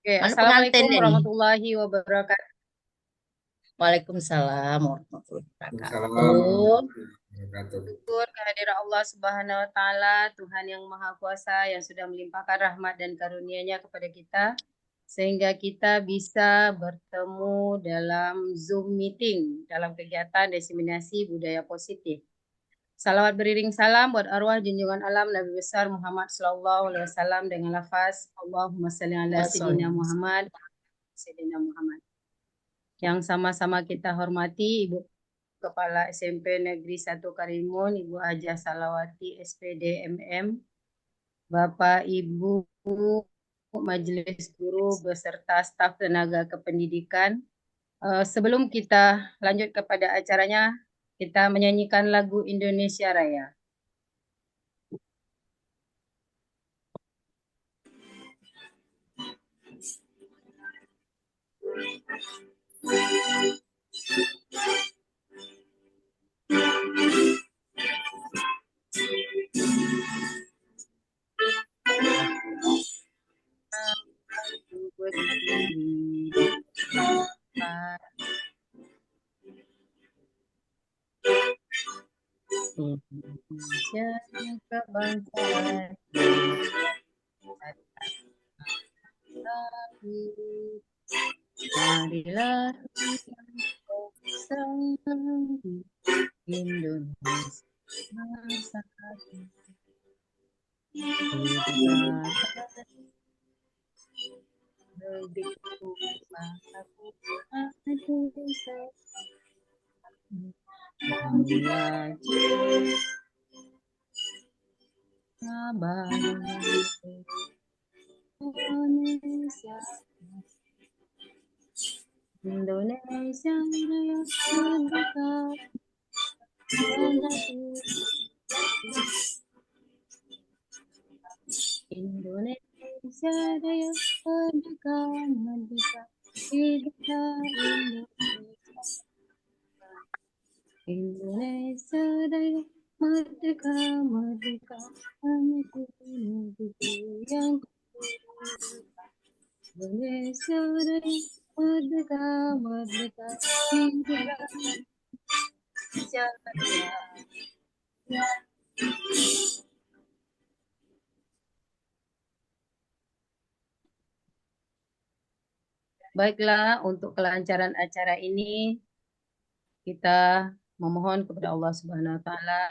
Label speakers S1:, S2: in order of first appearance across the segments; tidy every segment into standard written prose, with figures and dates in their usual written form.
S1: Oke,
S2: Mana
S1: Assalamualaikum
S2: pengantinnya nih?
S1: warahmatullahi wabarakatuh.
S2: Waalaikumsalam warahmatullahi
S3: Waalaikumsalam
S2: wabarakatuh.
S3: warahmatullahi wabarakatuh.
S1: Syukur kehadiran Allah Subhanahu wa taala, Tuhan yang Maha Kuasa yang sudah melimpahkan rahmat dan karunia-Nya kepada kita sehingga kita bisa bertemu dalam Zoom meeting dalam kegiatan diseminasi budaya positif. Salawat beriring salam buat arwah junjungan alam Nabi besar Muhammad sallallahu alaihi wasallam dengan lafaz Allahumma shalli ala sayyidina
S2: Wassalamualaikum.
S1: Muhammad sayyidina Muhammad. Yang sama-sama kita hormati Ibu Kepala SMP Negeri 1 Karimun, Ibu Hajah Salawati SPD MM, Bapak Ibu Majelis Guru beserta staf tenaga kependidikan. Sebelum kita lanjut kepada acaranya, kita menyanyikan lagu Indonesia Raya. Aku berdiri di tempat Indonesia kebangsaan marilah kita bersama Indonesia satu berdikari begitu aku Indonesia lagi Indonesia Indonesia Raya merdeka Indonesia Raya merdeka merdeka hiduplah Indonesia Indonesia Raya merdeka merdeka negeri yang Indonesia Raya merdeka merdeka hiduplah Indonesia Raya. Baiklah, untuk kelancaran acara ini kita memohon kepada Allah Subhanahu wa taala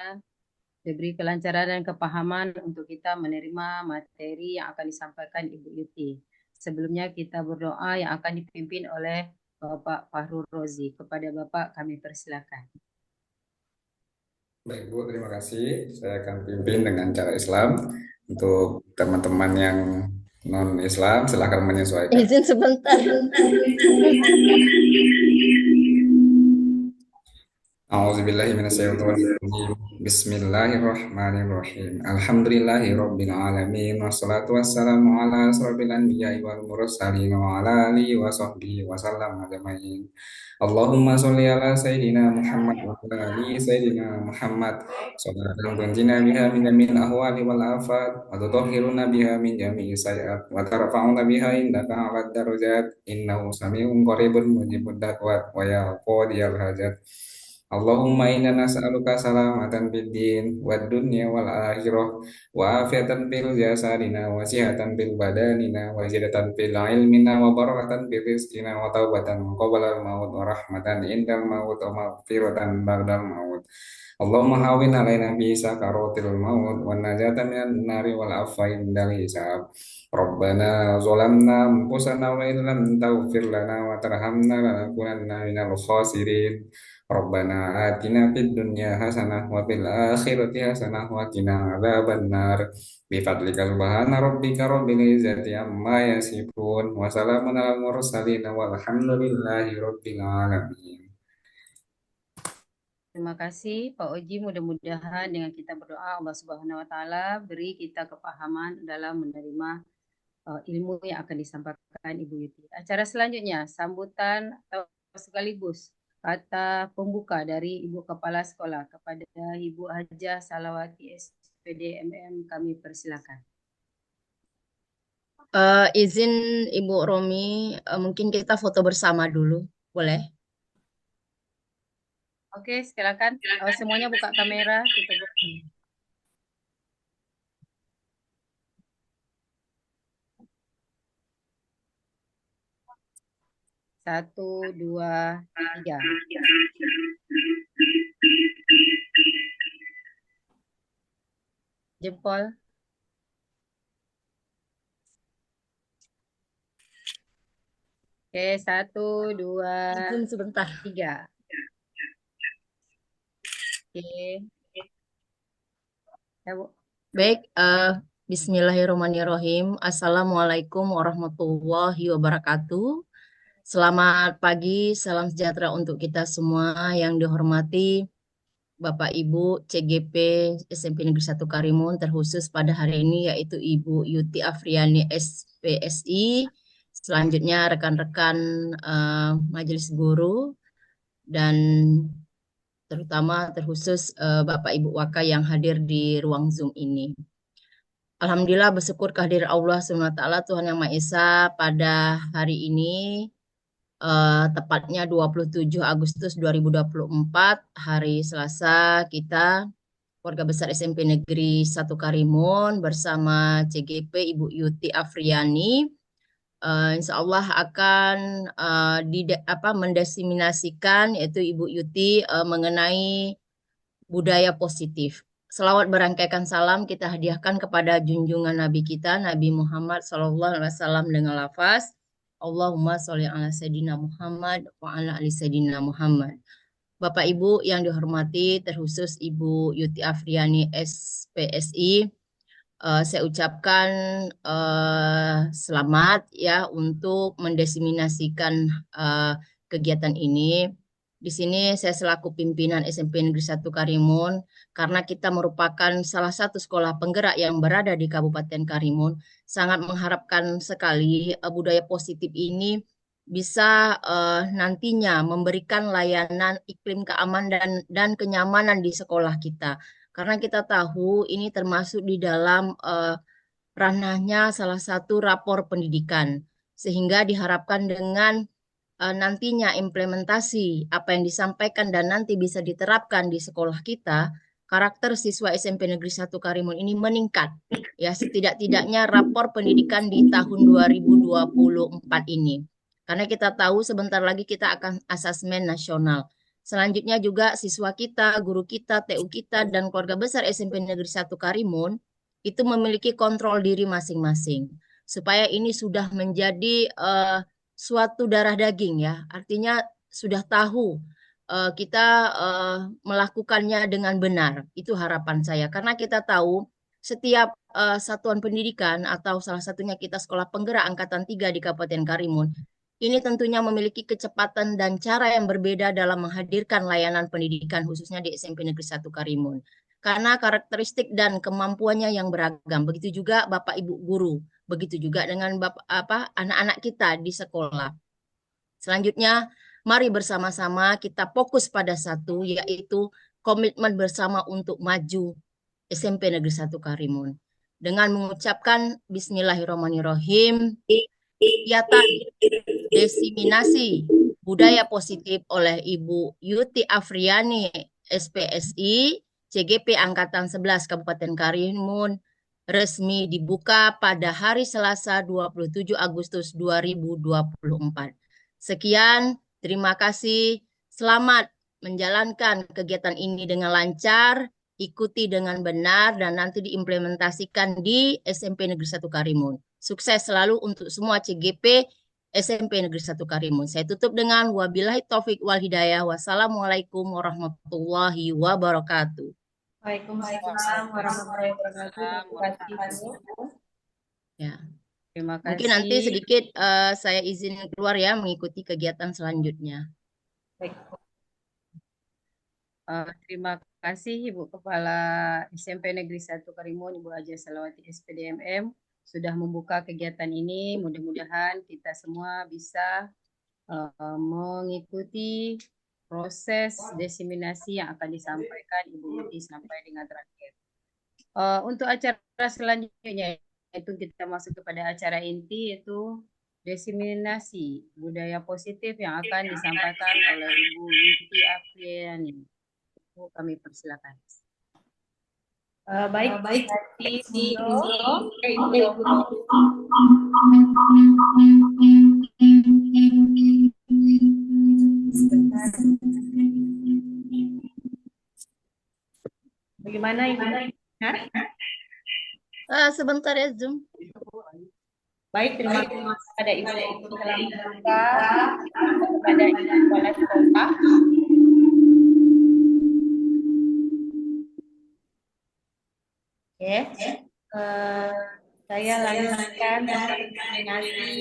S1: diberi kelancaran dan kepahaman untuk kita menerima materi yang akan disampaikan Ibu Yuti. Sebelumnya kita berdoa yang akan dipimpin oleh Bapak Fahrul Rozi. Kepada Bapak kami persilakan.
S3: Baik Bu, terima kasih. Saya akan pimpin dengan cara Islam. Untuk teman-teman yang non-Islam, silahkan menyesuaikan.
S2: Izin sebentar.
S3: A'udzubillahiminasyaitonirrajim. Bismillahirrahmanirrahim. Alhamdulillahirrabbilalamin. Wassalatu wassalamu ala asrofil anbiya'i wal mursalin wa ala alihi wa sahbihi wa sallam ajma'in. Allahumma sholli ala Sayyidina Muhammad wa ala ali Sayyidina Muhammad. Salatan tunjina biha min jamil ahwali wal afat wa tutahhiruna biha min jami'i sayiat wa tarfa'una biha indaka ala darajat innahu sami'un qaribun mujibud da'wat wa ya qadiyal hajat. Allahumma inna nas'aluka salamatan fid din wad dunya wal akhirah wa afiatan fil jasadina wa sihatan fil badanina wa zidatan fil ilmina wa barakatan fil rizqina wa taubatan qabla al maut wa rahmatan indal maut wa maghfiratan ba'dal maut. Allahumma hawin alaina bi sakaratil maut wa najatan minan nari wal afwa indal hisab. Rabbana zalamna anfusana wa illam taghfir lana wa tarhamna lanakunanna minal khasirin. Rabbana atina fid dunya hasanah wa fil akhirati hasanah wa qina adzabannar. Bi fadlika subhana rabbika rabbil izzati amma yasifun wa salamun alal mursalin walhamdulillahi rabbil alamin.
S1: Terima kasih Pak Oji, mudah-mudahan dengan kita berdoa Allah Subhanahu wa taala beri kita kepahaman dalam menerima ilmu yang akan disampaikan Ibu Yuti. Acara selanjutnya sambutan atau sekaligus kata pembuka dari Ibu Kepala Sekolah kepada Ibu Hajah Salawati SPD MM kami persilakan.
S2: Izin Ibu Romi, mungkin kita foto bersama dulu, boleh?
S1: Oke, silakan. Semuanya buka kamera, kita buka. Satu, dua, tiga. Jempol. Oke, satu, dua,
S2: Izin sebentar.
S1: tiga. Oke, ya Bu.
S2: Baik, Bismillahirrahmanirrahim. Assalamualaikum warahmatullahi wabarakatuh. Selamat pagi, salam sejahtera untuk kita semua yang dihormati Bapak Ibu CGP SMP Negeri 1 Karimun, terkhusus pada hari ini yaitu Ibu Yuti Afriani SPSI. Selanjutnya rekan-rekan Majelis Guru dan terutama terkhusus Bapak Ibu Waka yang hadir di ruang Zoom ini. Alhamdulillah bersyukur kehadiran Allah SWT Tuhan Yang Maha Esa pada hari ini tepatnya 27 Agustus 2024 hari Selasa kita Keluarga Besar SMP Negeri 1 Karimun bersama CGP Ibu Yuti Afriani insya Allah akan mendesimasikan yaitu Ibu Yuti mengenai budaya positif. Selawat berangkaikan salam kita hadiahkan kepada junjungan Nabi kita Nabi Muhammad SAW dengan lafaz Allahumma sholli ala Sayyidina Muhammad wa ala ali Sayyidina Muhammad. Bapak Ibu yang dihormati, terkhusus Ibu Yuti Afriani SPSI, saya ucapkan selamat ya untuk mendesimasikan kegiatan ini. Di sini saya selaku pimpinan SMP Negeri 1 Karimun, karena kita merupakan salah satu sekolah penggerak yang berada di Kabupaten Karimun, sangat mengharapkan sekali budaya positif ini bisa nantinya memberikan layanan iklim keamanan dan kenyamanan di sekolah kita. Karena kita tahu ini termasuk di dalam ranahnya salah satu rapor pendidikan. Sehingga diharapkan dengan nantinya implementasi apa yang disampaikan dan nanti bisa diterapkan di sekolah kita, karakter siswa SMP Negeri 1 Karimun ini meningkat. Ya, setidak-tidaknya rapor pendidikan di tahun 2024 ini. Karena kita tahu sebentar lagi kita akan asesmen nasional. Selanjutnya juga siswa kita, guru kita, TU kita, dan keluarga besar SMP Negeri 1 Karimun itu memiliki kontrol diri masing-masing. Supaya ini sudah menjadi suatu darah daging ya. Artinya sudah tahu kita melakukannya dengan benar. Itu harapan saya. Karena kita tahu setiap satuan pendidikan atau salah satunya kita sekolah penggerak angkatan 3 di Kabupaten Karimun ini tentunya memiliki kecepatan dan cara yang berbeda dalam menghadirkan layanan pendidikan khususnya di SMP Negeri 1 Karimun. Karena karakteristik dan kemampuannya yang beragam. Begitu juga Bapak Ibu guru, begitu juga dengan anak-anak kita di sekolah. Selanjutnya, mari bersama-sama kita fokus pada satu, yaitu komitmen bersama untuk maju SMP Negeri 1 Karimun. Dengan mengucapkan Bismillahirrahmanirrahim, kegiatan desiminasi budaya positif oleh Ibu Yuti Afriani SPSI CGP Angkatan 11 Kabupaten Karimun resmi dibuka pada hari Selasa 27 Agustus 2024. Sekian, terima kasih. Selamat menjalankan kegiatan ini dengan lancar, ikuti dengan benar, dan nanti diimplementasikan di SMP Negeri 1 Karimun. Sukses selalu untuk semua CGP SMP Negeri 1 Karimun. Saya tutup dengan wabillahi taufik wal hidayah. Wassalamualaikum warahmatullahi wabarakatuh.
S4: Waalaikumsalam warahmatullahi wabarakatuh.
S1: Waalaikumsalam
S4: Terima kasih,
S1: warahmatullahi
S4: Bu.
S2: Ya,
S1: Terima
S2: mungkin nanti
S1: kasih.
S2: sedikit saya izin keluar ya mengikuti kegiatan selanjutnya.
S4: Baik.
S1: Terima kasih Ibu Kepala SMP Negeri 1 Karimun, Ibu Haja Salawati SPDMM, sudah membuka kegiatan ini. Mudah-mudahan kita semua bisa mengikuti proses desiminasi yang akan disampaikan Ibu Yuti sampai dengan terakhir. Untuk acara selanjutnya itu kita masuk kepada acara inti, yaitu diseminasi budaya positif yang akan disampaikan oleh Ibu Yenti Apriani. Kami persilakan.
S4: Baik, berarti Bunda, Ibu Bagaimana Ibu?
S2: Sebentar ya Zoom.
S4: Baik, terima kasih kepada Ibu telah membuka kepada kepala sekolah. Oke, saya lanjutkan tentang eksaminasi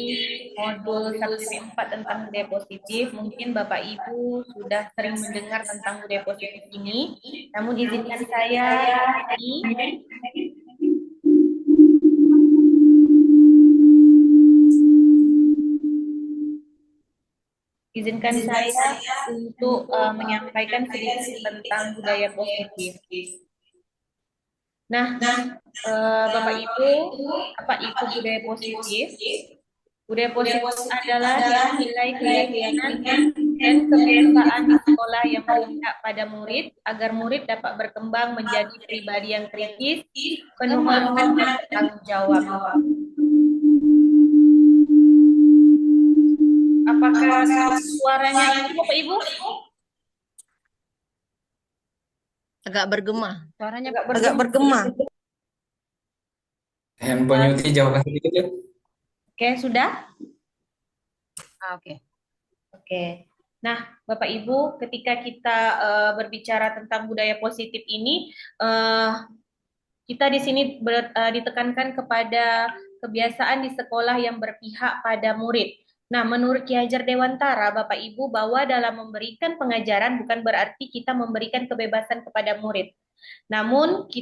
S4: modul 1-4 tentang budaya positif. Mungkin Bapak Ibu sudah sering mendengar tentang budaya positif ini. Namun izinkan saya ini untuk menyampaikan sedikit tentang budaya positif. Nah, Bapak Ibu, apa itu budaya positif? Budaya positif adalah nilai keyakinan dan kebiasaan di sekolah yang berpihak pada murid agar murid dapat berkembang menjadi pribadi yang kritis, penuh manfaat dan bertanggung jawab. Apakah suaranya ini Bapak Ibu?
S2: Agak bergema.
S1: Suaranya
S4: Agak bergema.
S3: Handphone Yuti jauhkan sedikit ya.
S4: Oke, sudah?
S1: Oke.
S4: Oke. Nah, Bapak Ibu, ketika kita berbicara tentang budaya positif ini, kita di sini ditekankan kepada kebiasaan di sekolah yang berpihak pada murid. Nah, menurut Ki Hajar Dewantara, Bapak Ibu, bahwa dalam memberikan pengajaran bukan berarti kita memberikan kebebasan kepada murid. Namun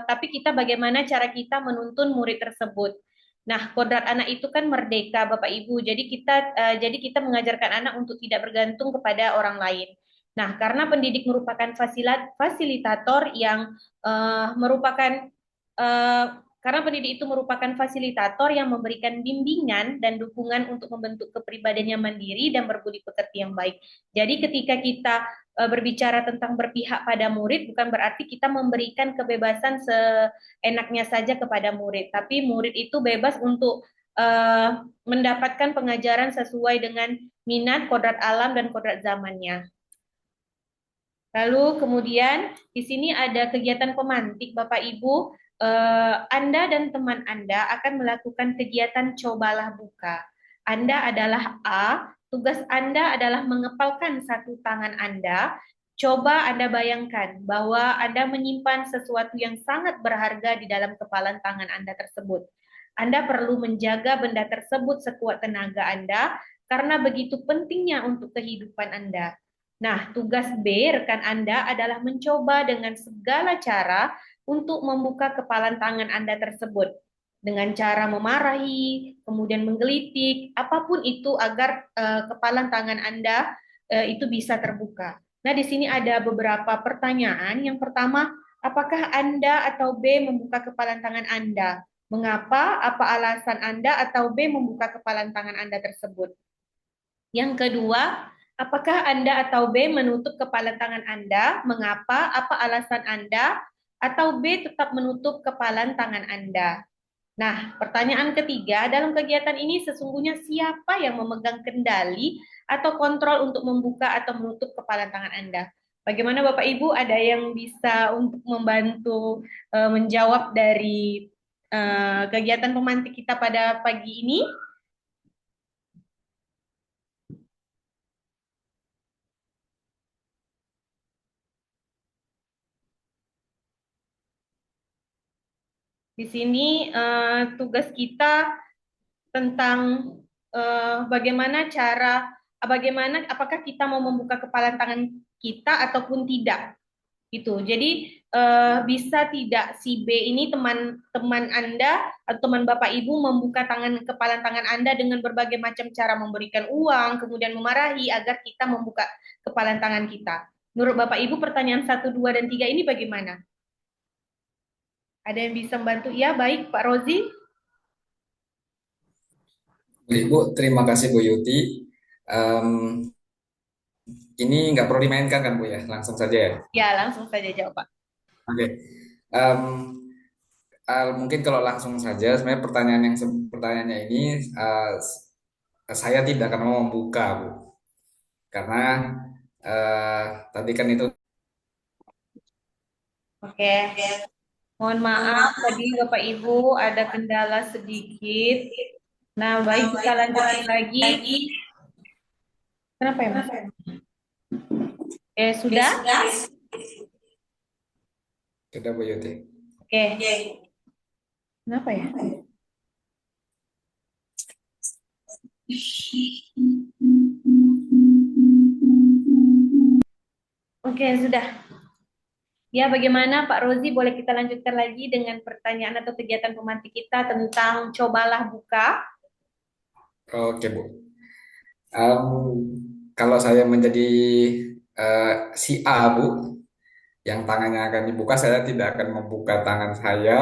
S4: tapi kita bagaimana cara kita menuntun murid tersebut. Nah, kodrat anak itu kan merdeka, Bapak Ibu. Jadi kita mengajarkan anak untuk tidak bergantung kepada orang lain. Nah, karena pendidik merupakan fasilitator yang karena pendidik itu merupakan fasilitator yang memberikan bimbingan dan dukungan untuk membentuk kepribadiannya mandiri dan berbudi pekerti yang baik. Jadi ketika kita berbicara tentang berpihak pada murid, bukan berarti kita memberikan kebebasan seenaknya saja kepada murid, tapi murid itu bebas untuk mendapatkan pengajaran sesuai dengan minat, kodrat alam, dan kodrat zamannya. Lalu kemudian di sini ada kegiatan pemantik, Bapak Ibu. Anda dan teman Anda akan melakukan kegiatan cobalah buka. Anda adalah A, tugas Anda adalah mengepalkan satu tangan Anda. Coba Anda bayangkan bahwa Anda menyimpan sesuatu yang sangat berharga di dalam kepalan tangan Anda tersebut. Anda perlu menjaga benda tersebut sekuat tenaga Anda karena begitu pentingnya untuk kehidupan Anda. Nah, tugas B rekan Anda adalah mencoba dengan segala cara untuk membuka kepalan tangan Anda tersebut dengan cara memarahi, kemudian menggelitik, apapun itu agar kepalan tangan Anda itu bisa terbuka. Nah, di sini ada beberapa pertanyaan. Yang pertama, apakah Anda atau B membuka kepalan tangan Anda? Mengapa? Apa alasan Anda atau B membuka kepalan tangan Anda tersebut? Yang kedua, apakah Anda atau B menutup kepalan tangan Anda? Mengapa? Apa alasan Anda? Atau B tetap menutup kepalan tangan Anda? Nah, pertanyaan ketiga, dalam kegiatan ini sesungguhnya siapa yang memegang kendali atau kontrol untuk membuka atau menutup kepalan tangan Anda? Bagaimana Bapak Ibu, ada yang bisa untuk membantu menjawab dari kegiatan pemantik kita pada pagi ini? Di sini tugas kita tentang bagaimana apakah kita mau membuka kepalan tangan kita ataupun tidak gitu. Jadi bisa tidak si B ini teman-teman Anda atau teman Bapak Ibu membuka kepalan tangan Anda dengan berbagai macam cara, memberikan uang, kemudian memarahi agar kita membuka kepalan tangan kita. Menurut Bapak Ibu pertanyaan 1, 2, dan 3 ini bagaimana? Ada yang bisa membantu? Ya, baik, Pak Rozi.
S3: Ibu, terima kasih Bu Yuti. Em, ini nggak perlu dimainkan kan Bu ya, langsung saja ya.
S4: Ya, langsung saja jawab, Pak.
S3: Oke. Em, Mungkin kalau langsung saja, sebenarnya pertanyaannya ini saya tidak akan mau membuka Bu, karena tadi kan itu
S4: Oke. Mohon maaf, tadi Bapak Ibu ada kendala sedikit. Nah, baik, kita lanjutkan lagi. Kenapa ya, Mas? Sudah?
S3: sudah Bu Yuti.
S4: Oke. Kenapa ya? Oke, sudah. Ya, bagaimana Pak Rozi? Boleh kita lanjutkan lagi dengan pertanyaan atau kegiatan pemantik kita tentang cobalah buka.
S3: Oke Bu. Em, Kalau saya menjadi si A Bu, yang tangannya akan dibuka, saya tidak akan membuka tangan saya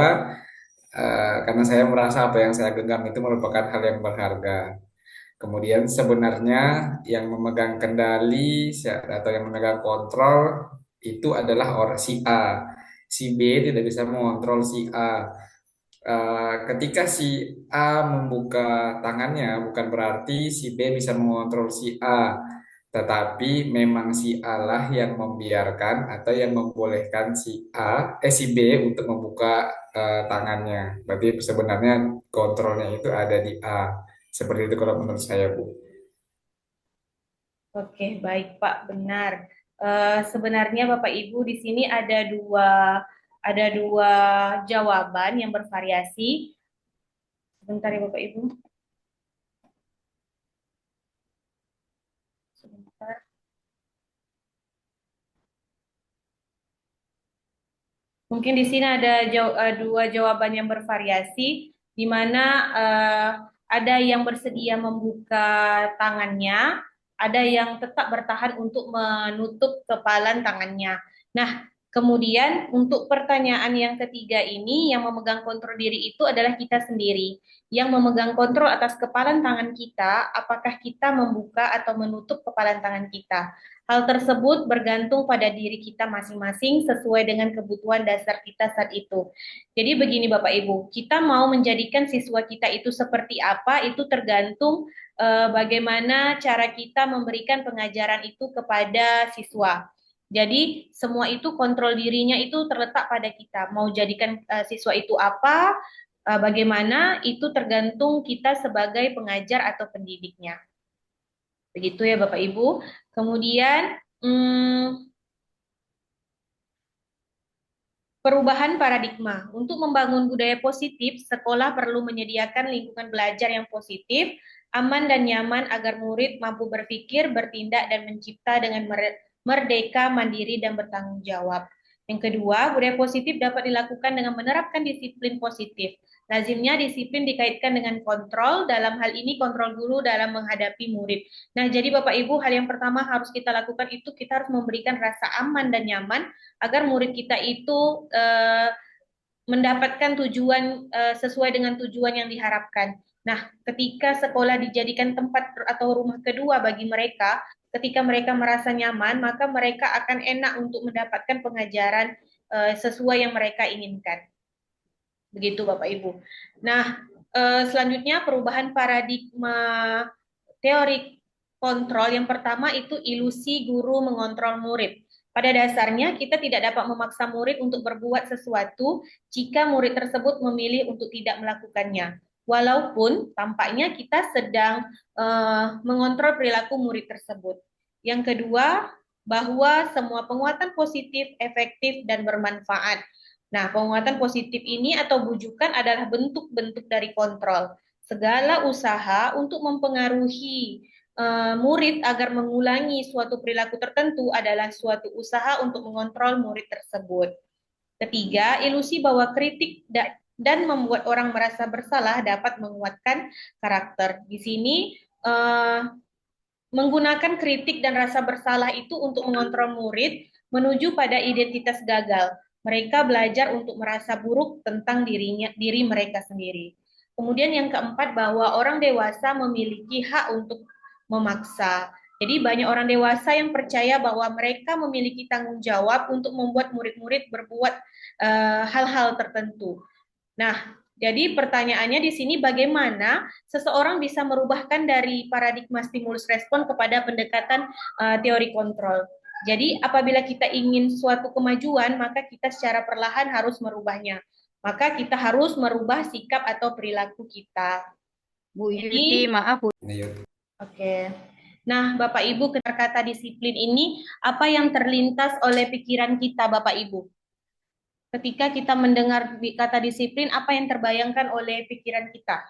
S3: karena saya merasa apa yang saya genggam itu merupakan hal yang berharga. Kemudian sebenarnya yang memegang kendali atau yang memegang kontrol itu adalah orang si A. Si B tidak bisa mengontrol si A. Ketika si A membuka tangannya, bukan berarti si B bisa mengontrol si A, tetapi memang si A lah yang membiarkan atau yang membolehkan si B untuk membuka tangannya. Berarti sebenarnya kontrolnya itu ada di A. Seperti itu kalau menurut saya, Bu.
S4: Oke, baik Pak, benar. Sebenarnya Bapak Ibu di sini ada dua jawaban yang bervariasi. Sebentar ya Bapak Ibu. Sebentar. Mungkin di sini ada dua jawaban yang bervariasi, di mana ada yang bersedia membuka tangannya, ada yang tetap bertahan untuk menutup kepalan tangannya. Nah, kemudian untuk pertanyaan yang ketiga ini, yang memegang kontrol diri itu adalah kita sendiri. Yang memegang kontrol atas kepalan tangan kita, apakah kita membuka atau menutup kepalan tangan kita. Hal tersebut bergantung pada diri kita masing-masing sesuai dengan kebutuhan dasar kita saat itu. Jadi begini Bapak Ibu, kita mau menjadikan siswa kita itu seperti apa, itu tergantung bagaimana cara kita memberikan pengajaran itu kepada siswa. Jadi semua itu kontrol dirinya itu terletak pada kita. Mau jadikan siswa itu apa, bagaimana, itu tergantung kita sebagai pengajar atau pendidiknya. Begitu ya Bapak Ibu. Kemudian perubahan paradigma. Untuk membangun budaya positif, sekolah perlu menyediakan lingkungan belajar yang positif, aman dan nyaman agar murid mampu berpikir, bertindak, dan mencipta dengan merdeka, mandiri, dan bertanggung jawab. Yang kedua, budaya positif dapat dilakukan dengan menerapkan disiplin positif. Lazimnya disiplin dikaitkan dengan kontrol, dalam hal ini kontrol guru dalam menghadapi murid. Nah, jadi Bapak Ibu, hal yang pertama harus kita lakukan itu kita harus memberikan rasa aman dan nyaman agar murid kita itu mendapatkan tujuan sesuai dengan tujuan yang diharapkan. Nah, ketika sekolah dijadikan tempat atau rumah kedua bagi mereka, ketika mereka merasa nyaman, maka mereka akan enak untuk mendapatkan pengajaran sesuai yang mereka inginkan. Begitu Bapak Ibu. Nah, selanjutnya perubahan paradigma teori kontrol. Yang pertama itu ilusi guru mengontrol murid. Pada dasarnya kita tidak dapat memaksa murid untuk berbuat sesuatu jika murid tersebut memilih untuk tidak melakukannya. Walaupun tampaknya kita sedang mengontrol perilaku murid tersebut. Yang kedua, bahwa semua penguatan positif, efektif, dan bermanfaat. Nah, penguatan positif ini atau bujukan adalah bentuk-bentuk dari kontrol. Segala usaha untuk mempengaruhi murid agar mengulangi suatu perilaku tertentu adalah suatu usaha untuk mengontrol murid tersebut. Ketiga, ilusi bahwa kritik dan membuat orang merasa bersalah dapat menguatkan karakter. Di sini menggunakan kritik dan rasa bersalah itu untuk mengontrol murid menuju pada identitas gagal. Mereka belajar untuk merasa buruk tentang diri mereka sendiri. Kemudian yang keempat, bahwa orang dewasa memiliki hak untuk memaksa. Jadi banyak orang dewasa yang percaya bahwa mereka memiliki tanggung jawab untuk membuat murid-murid berbuat hal-hal tertentu. Nah, jadi pertanyaannya di sini, bagaimana seseorang bisa merubahkan dari paradigma stimulus respon kepada pendekatan teori kontrol. Jadi apabila kita ingin suatu kemajuan, maka kita secara perlahan harus merubahnya. Maka kita harus merubah sikap atau perilaku kita.
S1: Bu
S4: Jadi,
S1: Yuti, maaf Bu.
S4: oke. Nah, Bapak Ibu, kata disiplin ini, apa yang terlintas oleh pikiran kita, Bapak Ibu? Ketika kita mendengar kata disiplin, apa yang terbayangkan oleh pikiran kita?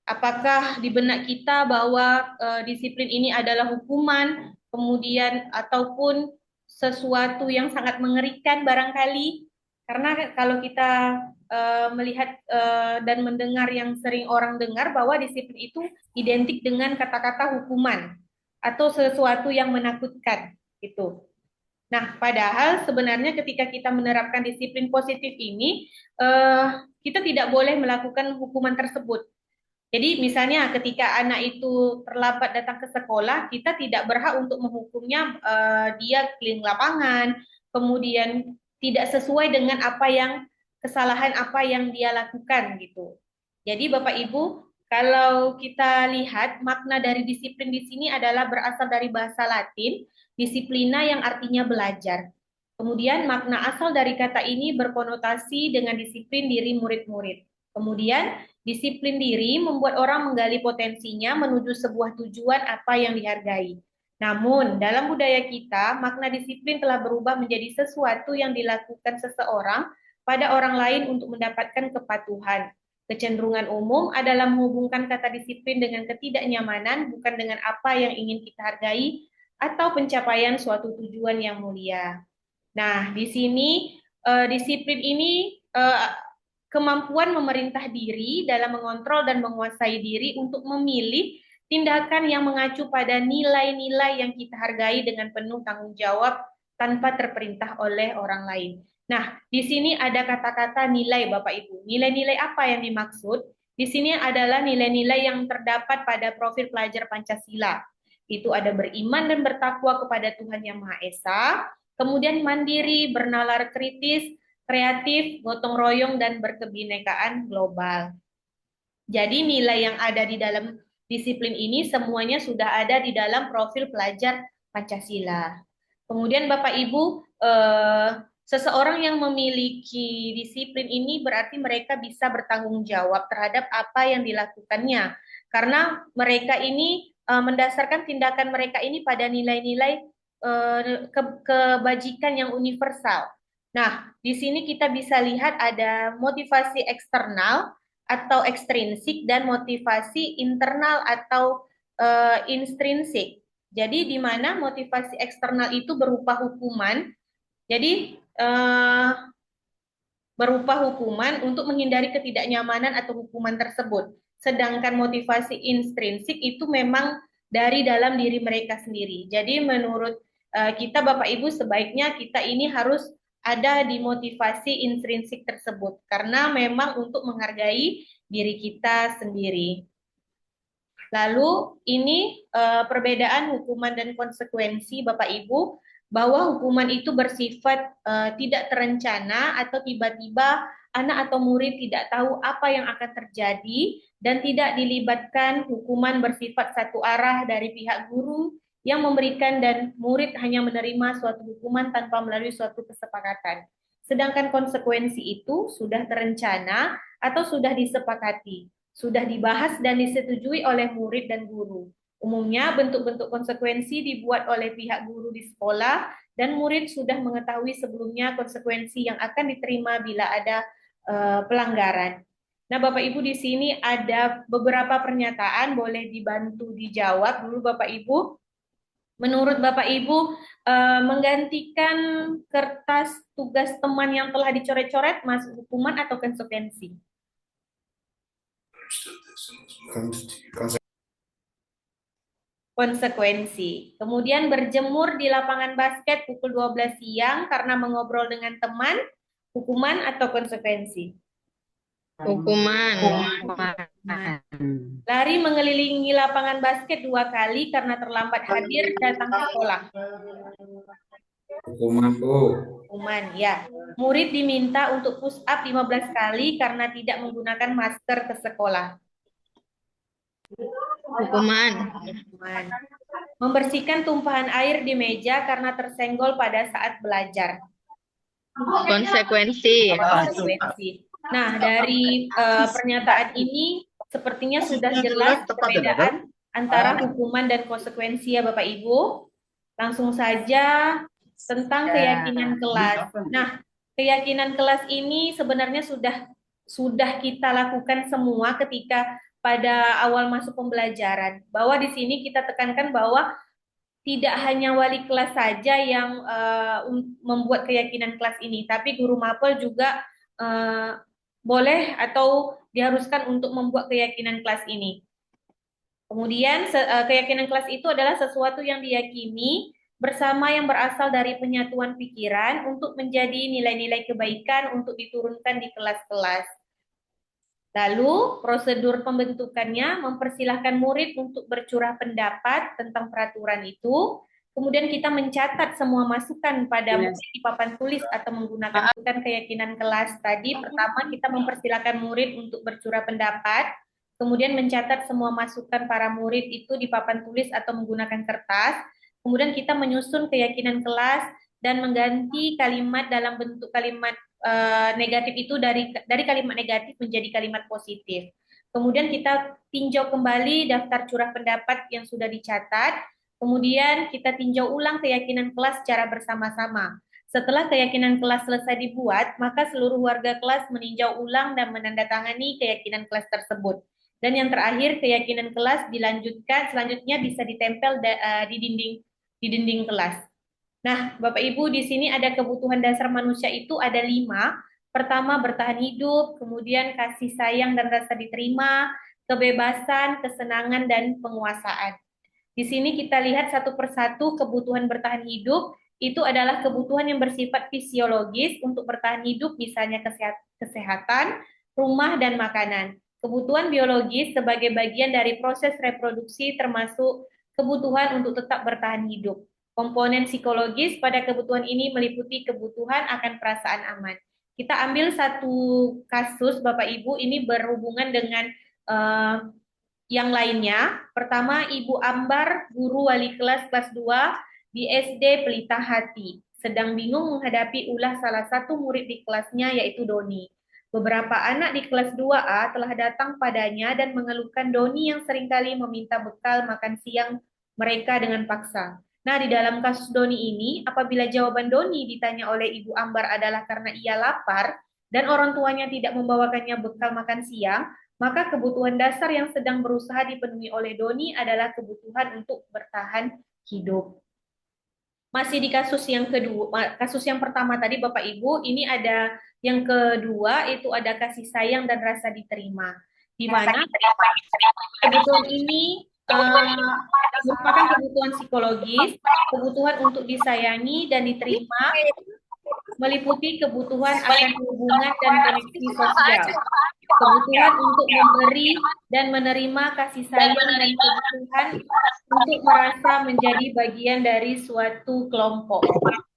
S4: Apakah di benak kita bahwa disiplin ini adalah hukuman, kemudian ataupun sesuatu yang sangat mengerikan barangkali? Karena kalau kita melihat dan mendengar yang sering orang dengar bahwa disiplin itu identik dengan kata-kata hukuman atau sesuatu yang menakutkan, gitu. Nah, padahal sebenarnya ketika kita menerapkan disiplin positif ini, kita tidak boleh melakukan hukuman tersebut. Jadi misalnya ketika anak itu terlambat datang ke sekolah, kita tidak berhak untuk menghukumnya, dia keliling lapangan, kemudian tidak sesuai dengan kesalahan apa yang dia lakukan gitu. Jadi Bapak Ibu, kalau kita lihat makna dari disiplin di sini adalah berasal dari bahasa Latin, disiplina yang artinya belajar. Kemudian makna asal dari kata ini berkonotasi dengan disiplin diri murid-murid. Kemudian disiplin diri membuat orang menggali potensinya menuju sebuah tujuan apa yang dihargai. Namun, dalam budaya kita, makna disiplin telah berubah menjadi sesuatu yang dilakukan seseorang pada orang lain untuk mendapatkan kepatuhan. Kecenderungan umum adalah menghubungkan kata disiplin dengan ketidaknyamanan, bukan dengan apa yang ingin kita hargai atau pencapaian suatu tujuan yang mulia. Nah, di sini disiplin ini kemampuan memerintah diri dalam mengontrol dan menguasai diri untuk memilih tindakan yang mengacu pada nilai-nilai yang kita hargai dengan penuh tanggung jawab tanpa terperintah oleh orang lain. Nah, di sini ada kata-kata nilai, Bapak Ibu. Nilai-nilai apa yang dimaksud? Di sini adalah nilai-nilai yang terdapat pada profil pelajar Pancasila. Itu ada beriman dan bertakwa kepada Tuhan Yang Maha Esa, kemudian mandiri, bernalar kritis, kreatif, gotong royong, dan berkebinekaan global. Jadi nilai yang ada di dalam disiplin ini semuanya sudah ada di dalam profil pelajar Pancasila. Kemudian Bapak Ibu, seseorang yang memiliki disiplin ini berarti mereka bisa bertanggung jawab terhadap apa yang dilakukannya. Karena mereka ini mendasarkan tindakan mereka ini pada nilai-nilai kebajikan yang universal. Nah, di sini kita bisa lihat ada motivasi eksternal atau ekstrinsik dan motivasi internal atau intrinsik. Jadi di mana motivasi eksternal itu berupa hukuman. Jadi berupa hukuman untuk menghindari ketidaknyamanan atau hukuman tersebut. Sedangkan motivasi intrinsik itu memang dari dalam diri mereka sendiri. Jadi menurut kita Bapak Ibu sebaiknya kita ini harus ada di motivasi intrinsik tersebut karena memang untuk menghargai diri kita sendiri. Lalu ini perbedaan hukuman dan konsekuensi Bapak Ibu, bahwa hukuman itu bersifat tidak terencana atau tiba-tiba anak atau murid tidak tahu apa yang akan terjadi dan tidak dilibatkan. Hukuman bersifat satu arah dari pihak guru yang memberikan dan murid hanya menerima suatu hukuman tanpa melalui suatu kesepakatan. Sedangkan konsekuensi itu sudah terencana atau sudah disepakati, sudah dibahas dan disetujui oleh murid dan guru. Umumnya bentuk-bentuk konsekuensi dibuat oleh pihak guru di sekolah dan murid sudah mengetahui sebelumnya konsekuensi yang akan diterima bila ada pelanggaran. Nah, Bapak Ibu di sini ada beberapa pernyataan, boleh dibantu dijawab dulu Bapak Ibu. Menurut Bapak Ibu, menggantikan kertas tugas teman yang telah dicoret-coret masuk hukuman atau konsekuensi? konsekuensi. Kemudian berjemur di lapangan basket pukul 12 siang karena mengobrol dengan teman, hukuman atau konsekuensi.
S5: Hukuman.
S4: Lari mengelilingi lapangan basket 2 kali karena terlambat hadir datang ke sekolah.
S3: Hukuman, Bu.
S4: Hukuman, ya. Murid diminta untuk push up 15 kali karena tidak menggunakan masker ke sekolah.
S5: Hukuman.
S4: Hukuman. Membersihkan tumpahan air di meja karena tersenggol pada saat belajar.
S5: Konsekuensi.
S4: Konsekuensi. Nah, dari pernyataan ini sepertinya sudah jelas perbedaan antara hukuman dan konsekuensi ya Bapak Ibu. Langsung saja tentang keyakinan kelas. Nah, keyakinan kelas ini sebenarnya sudah kita lakukan semua ketika pada awal masuk pembelajaran. Bahwa di sini kita tekankan bahwa tidak hanya wali kelas saja yang membuat keyakinan kelas ini, tapi guru mapel juga boleh atau diharuskan untuk membuat keyakinan kelas ini. Kemudian keyakinan kelas itu adalah sesuatu yang diyakini bersama yang berasal dari penyatuan pikiran untuk menjadi nilai-nilai kebaikan untuk diturunkan di kelas-kelas. Lalu prosedur pembentukannya mempersilahkan murid untuk bercurah pendapat tentang peraturan itu. Kemudian kita mencatat semua masukan pada murid di papan tulis atau menggunakan keyakinan kelas tadi. Pertama, kita mempersilahkan murid untuk bercurah pendapat. Kemudian mencatat semua masukan para murid itu di papan tulis atau menggunakan kertas. Kemudian kita menyusun keyakinan kelas dan mengganti kalimat dalam bentuk kalimat negatif itu dari kalimat negatif menjadi kalimat positif. Kemudian kita tinjau kembali daftar curah pendapat yang sudah dicatat. Kemudian kita tinjau ulang keyakinan kelas secara bersama-sama. Setelah keyakinan kelas selesai dibuat, maka seluruh warga kelas meninjau ulang dan menandatangani keyakinan kelas tersebut. Dan yang terakhir, keyakinan kelas dilanjutkan, selanjutnya bisa ditempel di dinding kelas. Nah, Bapak Ibu, di sini ada kebutuhan dasar manusia itu ada 5. Pertama, bertahan hidup, kemudian kasih sayang dan rasa diterima, kebebasan, kesenangan, dan penguasaan. Di sini kita lihat satu persatu kebutuhan bertahan hidup, itu adalah kebutuhan yang bersifat fisiologis untuk bertahan hidup, misalnya kesehatan, rumah, dan makanan. Kebutuhan biologis sebagai bagian dari proses reproduksi termasuk kebutuhan untuk tetap bertahan hidup. Komponen psikologis pada kebutuhan ini meliputi kebutuhan akan perasaan aman. Kita ambil satu kasus, Bapak Ibu, ini berhubungan dengan yang lainnya. Pertama, Ibu Ambar, guru wali kelas 2 di SD Pelita Hati, sedang bingung menghadapi ulah salah satu murid di kelasnya, yaitu Doni. Beberapa anak di kelas 2A telah datang padanya dan mengeluhkan Doni yang seringkali meminta bekal makan siang mereka dengan paksa. Nah, di dalam kasus Doni ini, apabila jawaban Doni ditanya oleh Ibu Ambar adalah karena ia lapar dan orang tuanya tidak membawakannya bekal makan siang, maka kebutuhan dasar yang sedang berusaha dipenuhi oleh Doni adalah kebutuhan untuk bertahan hidup. Masih di kasus yang kedua, kasus yang pertama tadi Bapak Ibu, ini ada yang kedua, itu ada kasih sayang dan rasa diterima. Di mana kebutuhan ini merupakan kebutuhan psikologis, kebutuhan untuk disayangi dan diterima, meliputi kebutuhan akan hubungan dan koneksi sosial, kebutuhan untuk memberi dan menerima kasih sayang, dan kebutuhan untuk merasa menjadi bagian dari suatu kelompok.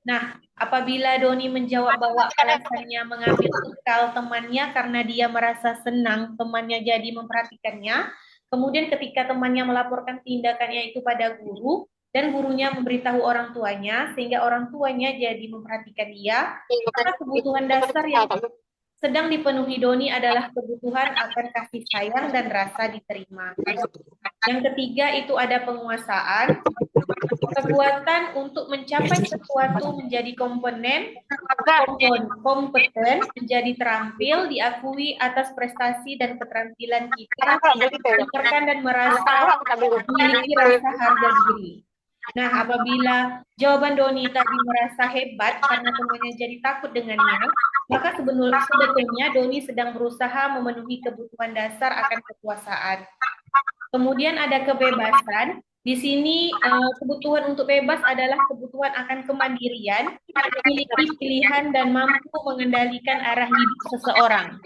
S4: Nah, apabila Doni menjawab bahwa alasannya mengambil bekal temannya karena dia merasa senang temannya jadi memperhatikannya, kemudian ketika temannya melaporkan tindakannya itu pada guru, dan gurunya memberitahu orang tuanya, sehingga orang tuanya jadi memperhatikan dia, maka kebutuhan dasar yang sedang dipenuhi Doni adalah kebutuhan akan kasih sayang dan rasa diterima. Yang ketiga itu ada penguasaan, kekuatan untuk mencapai sesuatu menjadi kompeten, menjadi terampil, diakui atas prestasi dan keterampilan kita, rekan dan merasa memiliki rasa harga diri. Nah, apabila jawaban Doni tadi merasa hebat karena temannya jadi takut dengannya, maka sebetulnya Doni sedang berusaha memenuhi kebutuhan dasar akan kekuasaan. Kemudian ada kebebasan, Di sini kebutuhan untuk bebas adalah kebutuhan akan kemandirian, memiliki pilihan dan mampu mengendalikan arah hidup seseorang.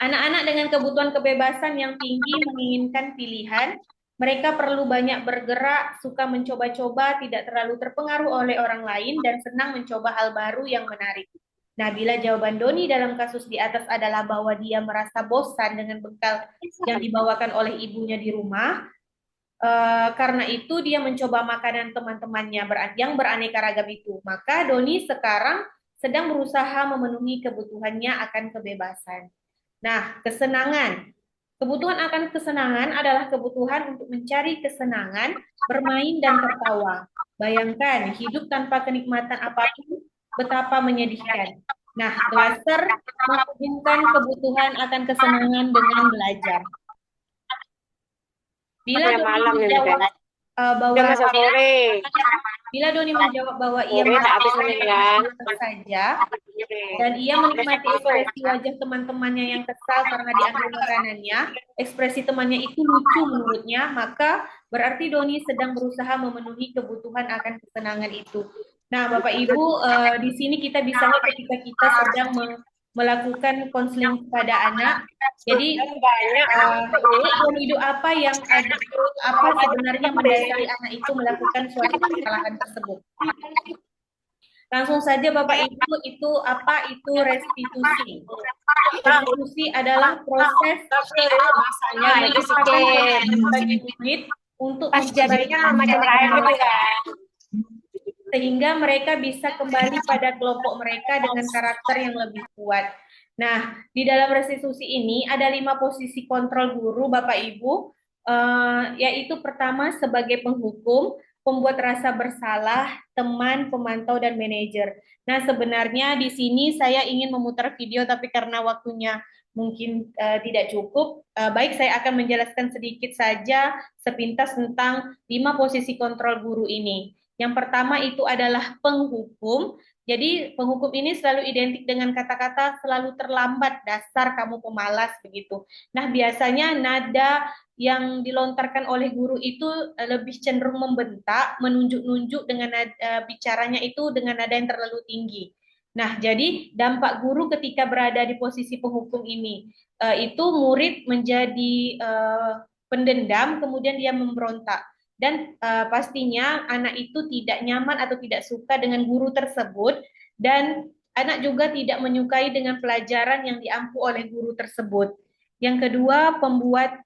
S4: Anak-anak dengan kebutuhan kebebasan yang tinggi menginginkan pilihan. Mereka perlu banyak bergerak, suka mencoba-coba, tidak terlalu terpengaruh oleh orang lain, dan senang mencoba hal baru yang menarik. Nah, bila jawaban Doni dalam kasus di atas adalah bahwa dia merasa bosan dengan bekal yang dibawakan oleh ibunya di rumah, karena itu dia mencoba makanan teman-temannya yang beraneka ragam itu. Maka Doni sekarang sedang berusaha memenuhi kebutuhannya akan kebebasan. Nah, kesenangan. Kebutuhan akan kesenangan adalah kebutuhan untuk mencari kesenangan, bermain dan tertawa. Bayangkan, hidup tanpa kenikmatan apapun betapa menyedihkan. Nah, Glaser menghubungkan kebutuhan akan kesenangan dengan belajar. Bila
S5: Udah
S4: Doni
S5: malam ini
S4: menjawab
S5: udah.
S4: bahwa
S5: Udah masuk sore.
S4: bila Doni menjawab bahwa ia
S5: Sore tak habis
S4: menikmati
S5: meninggal.
S4: saja dan ia menikmati ekspresi wajah teman-temannya yang kesal karena diambil makanannya, ekspresi temannya itu lucu menurutnya, maka berarti Doni sedang berusaha memenuhi kebutuhan akan kesenangan itu. Nah, Bapak Ibu, di sini kita bisa lihat ketika kita sedang melakukan konseling kepada anak. Jadi, tipe hidup apa yang ada, apa sebenarnya mendasari anak itu melakukan suatu kesalahan tersebut. Langsung saja Bapak Ibu, itu apa itu restitusi? Restitusi adalah proses
S5: Masanya itu
S4: bagi murid untuk
S5: jadinya macam air gitu kan.
S4: sehingga mereka bisa kembali pada kelompok mereka dengan karakter yang lebih kuat. Nah, di dalam restitusi ini ada 5 posisi kontrol guru Bapak Ibu, yaitu pertama sebagai penghukum, pembuat rasa bersalah, teman, pemantau, dan manajer. Nah, sebenarnya di sini saya ingin memutar video, tapi karena waktunya mungkin tidak cukup, baik saya akan menjelaskan sedikit saja sepintas tentang 5 posisi kontrol guru ini. Yang pertama itu adalah penghukum. Jadi penghukum ini selalu identik dengan kata-kata selalu terlambat, dasar kamu pemalas begitu. Nah, biasanya nada yang dilontarkan oleh guru itu lebih cenderung membentak, menunjuk-nunjuk dengan bicaranya itu dengan nada yang terlalu tinggi. Nah, jadi dampak guru ketika berada di posisi penghukum ini itu murid menjadi pendendam, kemudian dia memberontak. Dan pastinya anak itu tidak nyaman atau tidak suka dengan guru tersebut, dan anak juga tidak menyukai dengan pelajaran yang diampu oleh guru tersebut. Yang kedua, pembuat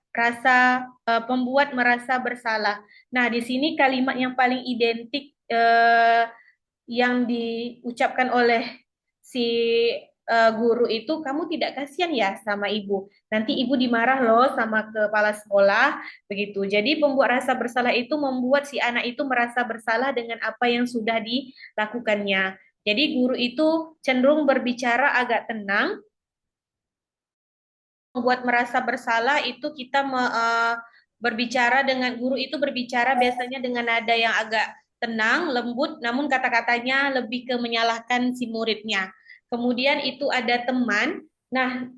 S4: merasa bersalah. Nah, di sini kalimat yang paling identik yang diucapkan oleh si guru itu, kamu tidak kasihan ya sama ibu, nanti ibu dimarah loh sama kepala sekolah begitu. Jadi pembuat rasa bersalah itu membuat si anak itu merasa bersalah dengan apa yang sudah dilakukannya. Jadi guru itu cenderung berbicara agak tenang. Membuat merasa bersalah itu kita berbicara dengan guru itu berbicara biasanya dengan nada yang agak tenang, lembut, namun kata-katanya lebih ke menyalahkan si muridnya. Kemudian itu ada teman. Nah,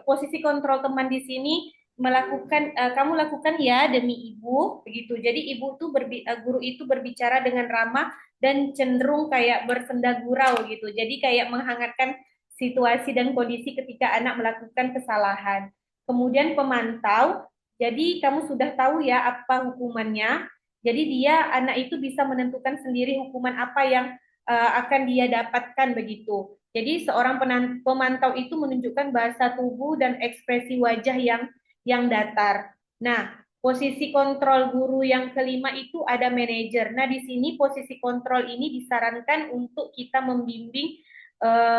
S4: posisi kontrol teman di sini melakukan kamu lakukan ya demi ibu begitu. Jadi ibu tuh guru itu berbicara dengan ramah dan cenderung kayak bersenda gurau gitu. Jadi kayak menghangatkan situasi dan kondisi ketika anak melakukan kesalahan. Kemudian pemantau, jadi kamu sudah tahu ya apa hukumannya. Jadi anak itu bisa menentukan sendiri hukuman apa yang akan dia dapatkan begitu. Jadi seorang pemantau itu menunjukkan bahasa tubuh dan ekspresi wajah yang datar. Nah, posisi kontrol guru yang kelima itu ada manajer. Nah, di sini posisi kontrol ini disarankan untuk kita membimbing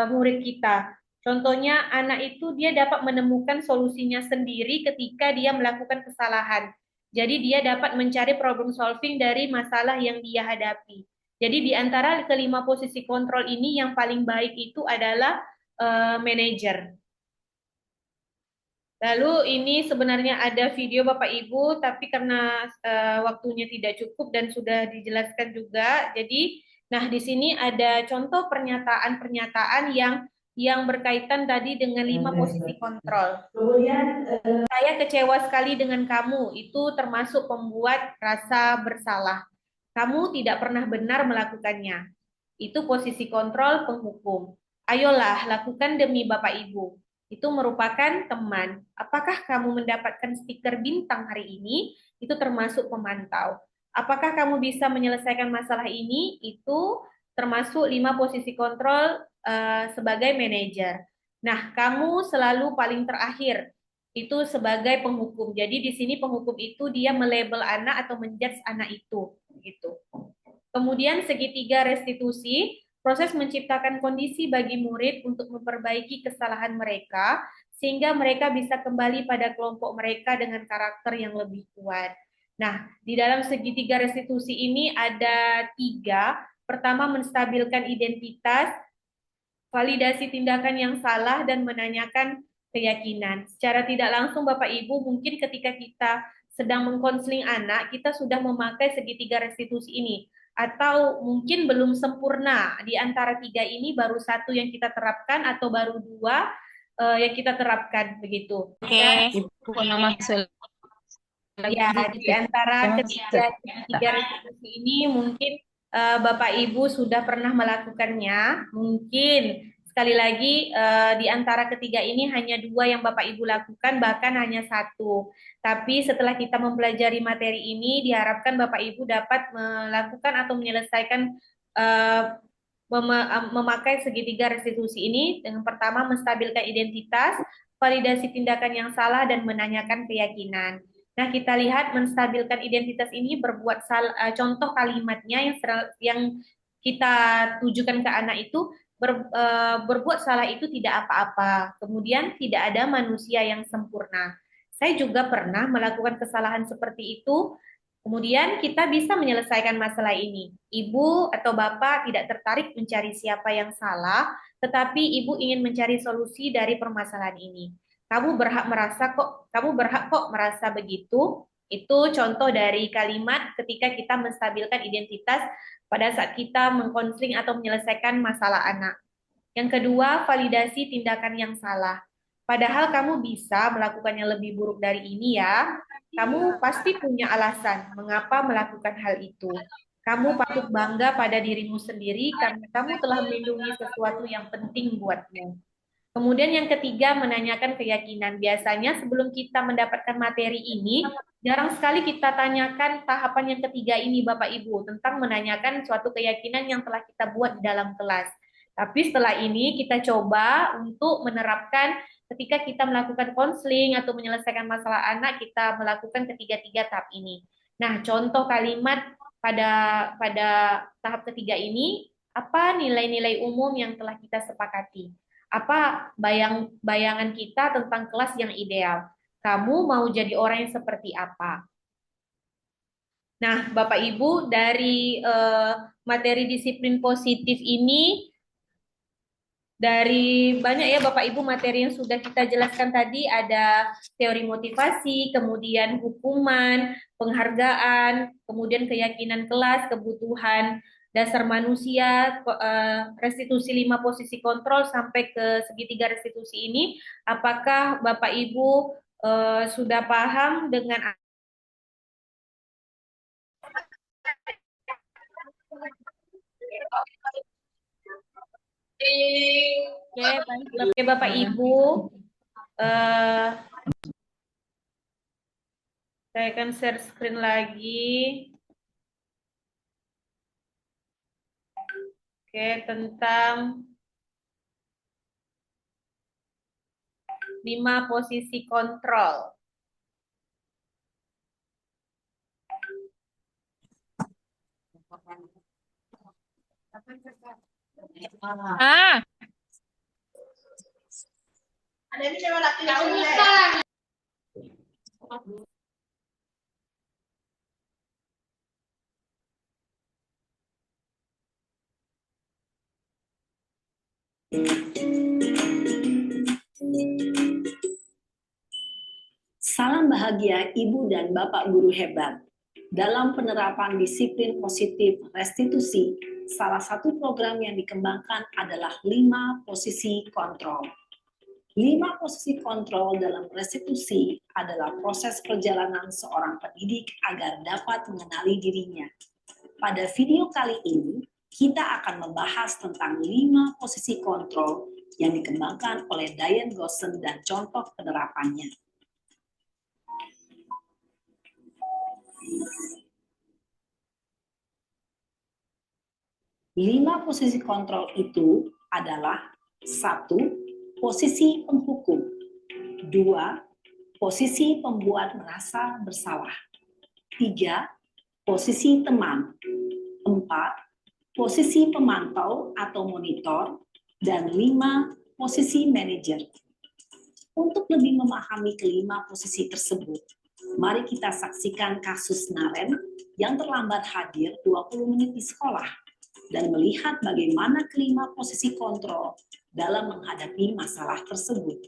S4: murid kita. Contohnya anak itu dia dapat menemukan solusinya sendiri ketika dia melakukan kesalahan. Jadi dia dapat mencari problem solving dari masalah yang dia hadapi. Jadi di antara kelima posisi kontrol ini yang paling baik itu adalah manajer. Lalu ini sebenarnya ada video Bapak Ibu, tapi karena waktunya tidak cukup dan sudah dijelaskan juga, jadi nah di sini ada contoh pernyataan-pernyataan yang berkaitan tadi dengan 5 posisi kontrol. Kemudian saya Saya kecewa sekali dengan kamu. Itu termasuk pembuat rasa bersalah. Kamu tidak pernah benar melakukannya. Itu posisi kontrol penghukum. Ayolah, lakukan demi Bapak Ibu. Itu merupakan teman. Apakah kamu mendapatkan stiker bintang hari ini? Itu termasuk pemantau. Apakah kamu bisa menyelesaikan masalah ini? Itu termasuk 5 posisi kontrol sebagai manajer. Nah, kamu selalu paling terakhir. Itu sebagai penghukum. Jadi di sini penghukum itu dia melabel anak atau menjudge anak itu, gitu. Kemudian segitiga restitusi, proses menciptakan kondisi bagi murid untuk memperbaiki kesalahan mereka sehingga mereka bisa kembali pada kelompok mereka dengan karakter yang lebih kuat. Nah, di dalam segitiga restitusi ini ada 3. Pertama, menstabilkan identitas, validasi tindakan yang salah, dan menanyakan keyakinan. Secara tidak langsung Bapak Ibu, mungkin ketika kita sedang mengkonseling anak, kita sudah memakai segitiga restitusi ini. Atau mungkin belum sempurna. Di antara 3 ini baru 1 yang kita terapkan atau baru 2 yang kita terapkan, begitu.
S5: Oke.
S1: Ibu nama
S4: Ya, di antara ketiga restitusi ini mungkin Bapak Ibu sudah pernah melakukannya. Mungkin sekali lagi di antara ketiga ini hanya 2 yang Bapak Ibu lakukan, bahkan hanya 1. Tapi setelah kita mempelajari materi ini, diharapkan Bapak Ibu dapat melakukan atau menyelesaikan memakai segitiga restitusi ini dengan pertama menstabilkan identitas, validasi tindakan yang salah, dan menanyakan keyakinan. Nah, kita lihat menstabilkan identitas ini berbuat contoh kalimatnya yang kita tujukan ke anak itu berbuat salah itu tidak apa-apa. Kemudian tidak ada manusia yang sempurna. Saya juga pernah melakukan kesalahan seperti itu. Kemudian kita bisa menyelesaikan masalah ini. Ibu atau bapak tidak tertarik mencari siapa yang salah, tetapi ibu ingin mencari solusi dari permasalahan ini. Kamu berhak kok merasa begitu. Itu contoh dari kalimat ketika kita menstabilkan identitas pada saat kita mengkonseling atau menyelesaikan masalah anak. Yang kedua, validasi tindakan yang salah. Padahal kamu bisa melakukannya lebih buruk dari ini ya. Kamu pasti punya alasan mengapa melakukan hal itu. Kamu patut bangga pada dirimu sendiri karena kamu telah melindungi sesuatu yang penting buatmu. Kemudian yang ketiga, menanyakan keyakinan. Biasanya sebelum kita mendapatkan materi ini, jarang sekali kita tanyakan tahapan yang ketiga ini Bapak Ibu, tentang menanyakan suatu keyakinan yang telah kita buat di dalam kelas. Tapi setelah ini kita coba untuk menerapkan ketika kita melakukan konseling atau menyelesaikan masalah anak, kita melakukan ketiga-tiga tahap ini. Nah, contoh kalimat pada tahap ketiga ini, apa nilai-nilai umum yang telah kita sepakati? Apa bayangan kita tentang kelas yang ideal? Kamu mau jadi orang yang seperti apa? Nah, Bapak Ibu, dari materi disiplin positif ini, dari banyak ya Bapak Ibu materi yang sudah kita jelaskan tadi, ada teori motivasi, kemudian hukuman, penghargaan, kemudian keyakinan kelas, kebutuhan dasar manusia, restitusi 5 posisi kontrol sampai ke segitiga restitusi ini. Apakah Bapak Ibu sudah paham dengan Oke, Bapak Ibu, saya akan share screen lagi. Oke, tentang 5 posisi kontrol.
S6: Salam bahagia Ibu dan Bapak guru hebat. Dalam penerapan disiplin positif restitusi, salah satu program yang dikembangkan adalah 5 posisi kontrol. 5 posisi kontrol dalam restitusi adalah proses perjalanan seorang pendidik agar dapat mengenali dirinya. Pada video kali ini, kita akan membahas tentang 5 posisi kontrol yang dikembangkan oleh Diane Gosson dan contoh penerapannya. Lima posisi kontrol itu adalah 1. Posisi penghukum. 2. Posisi pembuat merasa bersalah. 3. Posisi teman. 4. Posisi pemantau atau monitor. Dan 5. Posisi manajer. Untuk lebih memahami kelima posisi tersebut, mari kita saksikan kasus Naren yang terlambat hadir 20 menit di sekolah dan melihat bagaimana kelima posisi kontrol dalam menghadapi masalah tersebut.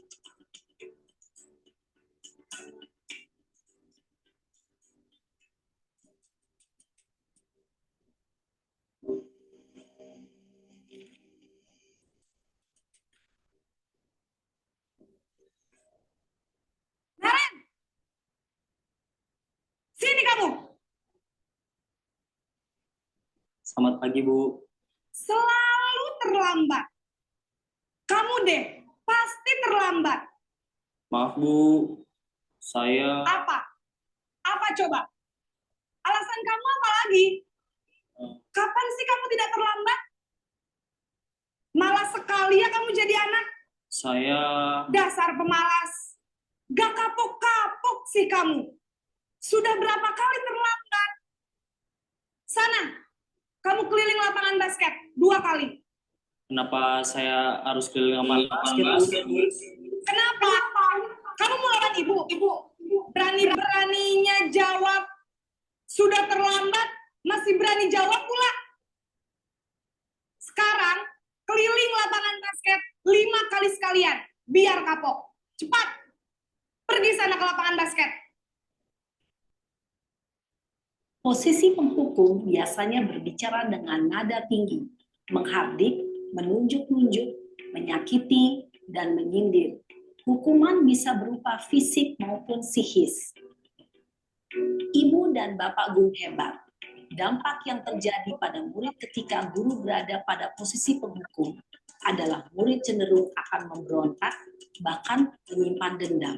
S6: Naren, sini kamu.
S7: Selamat pagi, Bu.
S6: Selalu terlambat. Kamu deh, pasti terlambat.
S7: Maaf, Bu. Saya...
S6: Apa? Apa coba? Alasan kamu apa lagi? Kapan sih kamu tidak terlambat? Malas sekali ya kamu jadi anak.
S7: Saya...
S6: Dasar pemalas. Gak kapok-kapok sih kamu. Sudah berapa kali terlambat? Sana, kamu keliling lapangan basket 2 kali.
S7: Kenapa saya harus keliling lapangan basket, Bu?
S6: Kenapa? Kamu mau lawan ibu? Berani-beraninya jawab. Sudah terlambat, masih berani jawab pula. Sekarang, keliling lapangan basket 5 kali sekalian. Biar kapok. Cepat. Pergi sana ke lapangan basket. Posisi penghukum biasanya berbicara dengan nada tinggi, menghardik, menunjuk-nunjuk, menyakiti, dan menyindir. Hukuman bisa berupa fisik maupun psikis. Ibu dan bapak guru hebat. Dampak yang terjadi pada murid ketika guru berada pada posisi penghukum adalah murid cenderung akan memberontak, bahkan menyimpan dendam.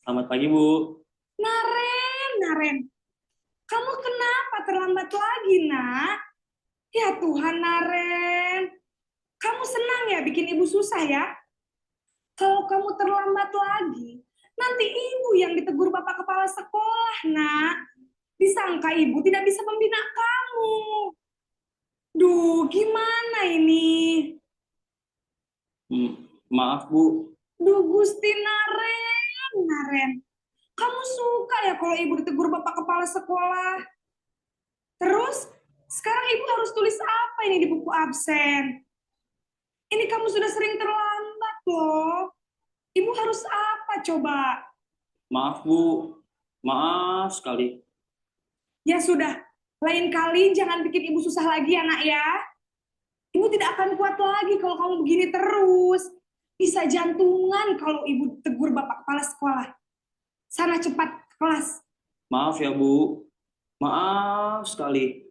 S7: Selamat pagi, Bu.
S6: Naren, kamu kenapa terlambat lagi, nak? Ya Tuhan, Naren. Kamu senang ya bikin ibu susah ya? Kalau kamu terlambat lagi, nanti ibu yang ditegur bapak kepala sekolah, nak. Disangka ibu tidak bisa membina kamu. Duh, gimana ini?
S7: Maaf, Bu.
S6: Duh, Gusti Naren. Kamu suka ya kalau ibu ditegur bapak kepala sekolah? Terus, sekarang ibu harus tulis apa ini di buku absen? Ini kamu sudah sering terlambat loh. Ibu harus apa coba?
S7: Maaf, Bu. Maaf sekali.
S6: Ya sudah, lain kali jangan bikin ibu susah lagi ya, nak ya. Ibu tidak akan kuat lagi kalau kamu begini terus. Bisa jantungan kalau ibu tegur bapak kepala sekolah. Sana cepat ke kelas.
S7: Maaf ya, Bu. Maaf sekali.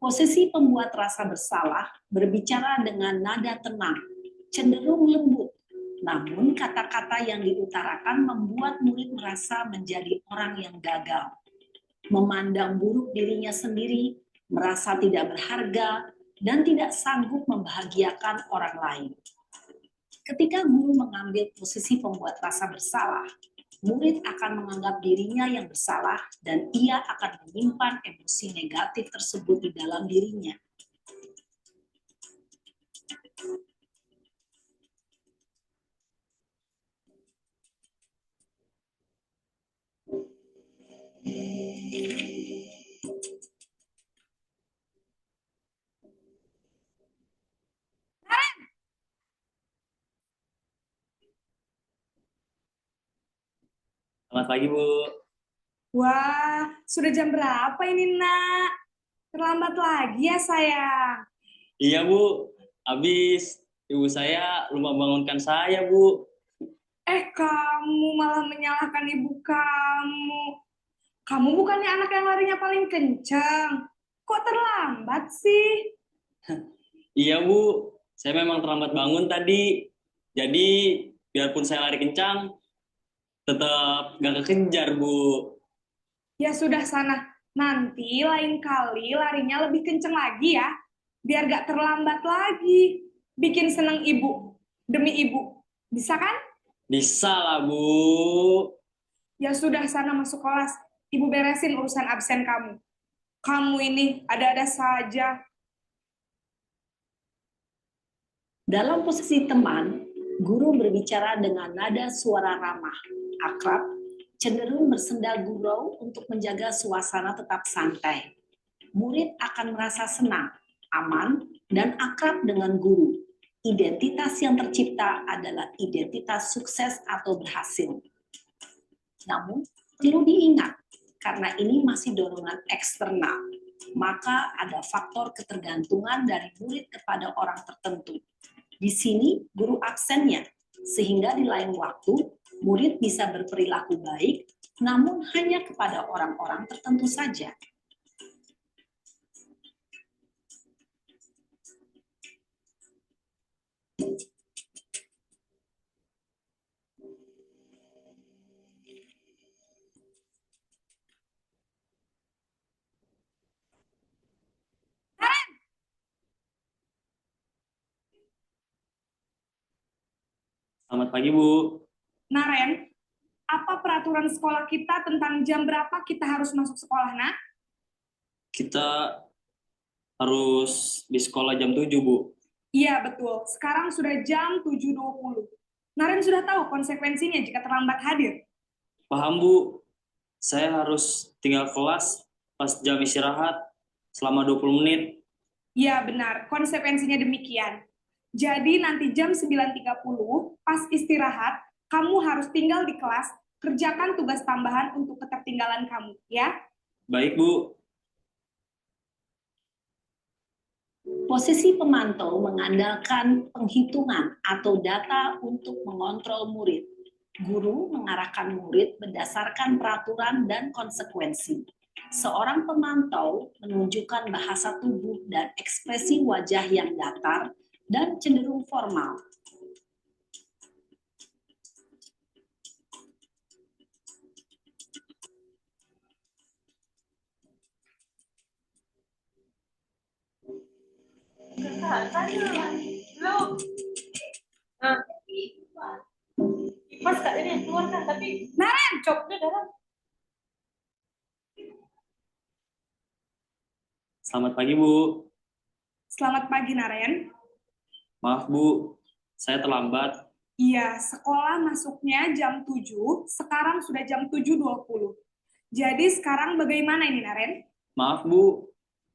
S6: Posisi pembuat rasa bersalah berbicara dengan nada tenang, cenderung lembut. Namun kata-kata yang diutarakan membuat murid merasa menjadi orang yang gagal. Memandang buruk dirinya sendiri, merasa tidak berharga, dan tidak sanggup membahagiakan orang lain. Ketika guru mengambil posisi pembuat rasa bersalah, murid akan menganggap dirinya yang bersalah dan ia akan menyimpan emosi negatif tersebut di dalam dirinya.
S7: Selamat pagi, Bu.
S8: Wah, sudah jam berapa ini, Nak? Terlambat lagi ya, sayang.
S7: Iya, Bu. Habis ibu saya lupa bangunkan saya, Bu.
S8: Kamu malah menyalahkan ibu kamu. Kamu bukannya anak yang larinya paling kencang. Kok terlambat sih?
S7: Iya, Bu. Saya memang terlambat bangun tadi. Jadi, biarpun saya lari kencang, tetap gak kekejar, Bu.
S8: Ya sudah sana. Nanti lain kali larinya lebih kencang lagi ya. Biar gak terlambat lagi. Bikin seneng ibu. Demi ibu. Bisa kan?
S7: Bisa lah, Bu.
S8: Ya sudah sana masuk kelas. Ibu beresin urusan absen kamu. Kamu ini ada-ada saja.
S6: Dalam posisi teman, guru berbicara dengan nada suara ramah, akrab, cenderung bersenda gurau untuk menjaga suasana tetap santai. Murid akan merasa senang, aman, dan akrab dengan guru. Identitas yang tercipta adalah identitas sukses atau berhasil. Namun, perlu diingat, karena ini masih dorongan eksternal, maka ada faktor ketergantungan dari murid kepada orang tertentu. Di sini guru aksennya, sehingga di lain waktu murid bisa berperilaku baik, namun hanya kepada orang-orang tertentu saja.
S7: Selamat pagi, Bu.
S8: Naren, apa peraturan sekolah kita tentang jam berapa kita harus masuk sekolah, Nak?
S7: Kita harus di sekolah jam 7, Bu.
S8: Iya, betul. Sekarang sudah jam 7.20. Naren sudah tahu konsekuensinya jika terlambat hadir.
S7: Paham, Bu. Saya harus tinggal kelas pas jam istirahat selama 20 menit.
S8: Iya, benar. Konsekuensinya demikian. Jadi nanti jam 9.30, pas istirahat, kamu harus tinggal di kelas, kerjakan tugas tambahan untuk ketertinggalan kamu, ya?
S7: Baik, Bu.
S6: Posisi pemantau mengandalkan penghitungan atau data untuk mengontrol murid. Guru mengarahkan murid berdasarkan peraturan dan konsekuensi. Seorang pemantau menunjukkan bahasa tubuh dan ekspresi wajah yang datar dan cenderung formal.
S4: Mas, Kak, ini keluarkan, tapi
S8: Naren,
S4: copnya dalam.
S7: Selamat pagi, Bu.
S8: selamat pagi, Naren.
S7: Maaf, Bu. Saya terlambat.
S8: Iya, sekolah masuknya jam 7, sekarang sudah jam 7.20. Jadi sekarang bagaimana ini, Naren?
S7: Maaf, Bu.